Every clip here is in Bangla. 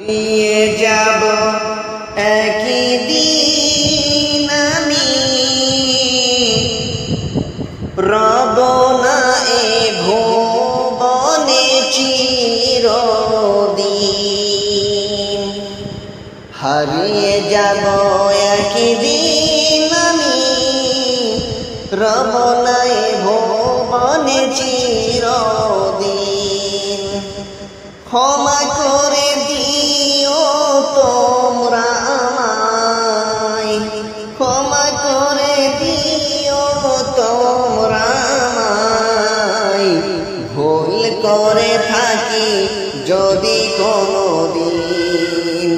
নিয়ে যাব একই দিন আমি, রব না এ ভুবনে চিরদিন। হারিয়ে যাব একই দিন আমি, রব না এ ভুবনে চিরদিন। ক্ষমা করে দিও তোমরা আমায়, ক্ষমা করে দিও তোমরা আমায়, ভুল করে থাকি যদি কোনোদিন।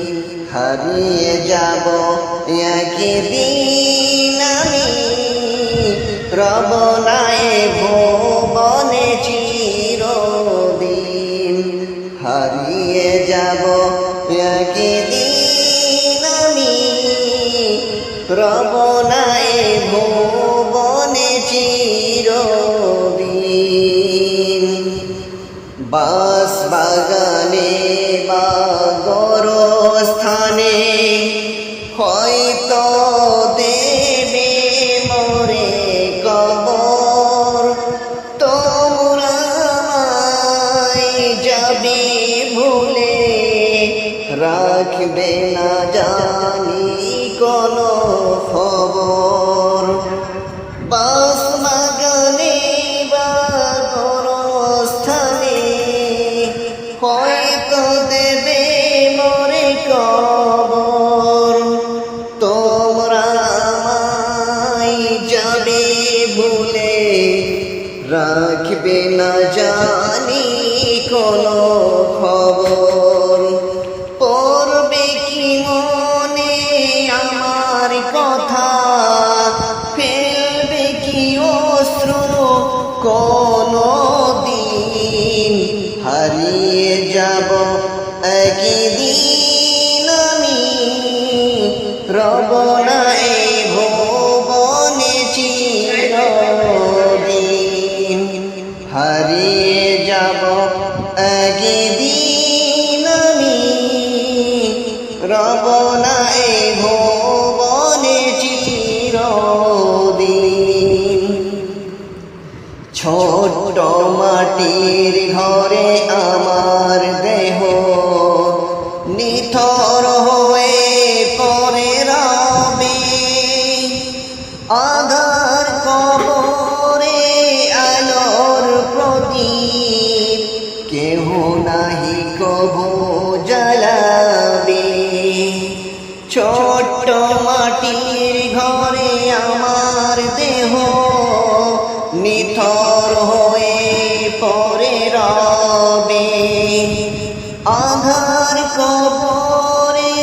হারিয়ে যাব একদিন আমি, রব না এ ভুবনে চিরদিন। হারিয়ে যাব একদিন আমি, রব না এ ভুবনে চিরদিন। বাস বাগানে বা গোরস্থানে হয়তো দেবে মোরে কবর, তোমরা আমায় যাবে ভুলে, রাখবে না জানি কোনো খবর। বাস বাগানে বা গোরস্থানে হয়তো দেবে মোরে কবর, তোমরা আমায় যাবে ভুলে, রাখবে না জানি কোনো খবর। পড়বে কি মনে আমার কথা, ফেলবে কি অশ্রু কোনো দিন। হারিয়ে যাব একদিন আমি, রব না এ ভুবনে চিরদিন। হারিয়ে যাব একদিন আমি, রব না এ ভুবনে চিরদিন। ছোট্ট মাটির ঘরে আমার দেহ নিথর হয়ে পড়ে রবে, আধার কবরে আলোর প্রদীপ কেহ নাহি কবু জ্বালাবে। ছোট্ট মাটির ঘরে আমার দেহ নিথর হয়ে পড়ে রবে, আধার কবরে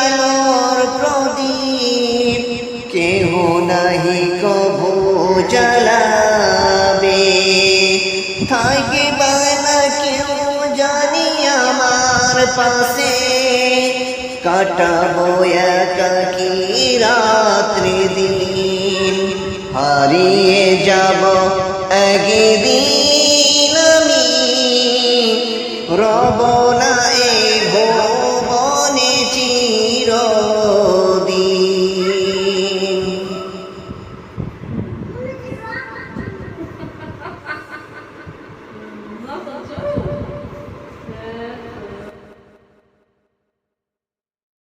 আলোর প্রদীপ কেহ নাহি কবু জ্বালাবে। থাকবে না কেউ জানি আমার পাশে, কাটাবো একাকী রাত্রি দিন। হারিয়ে যাব একদিন আমি, রব না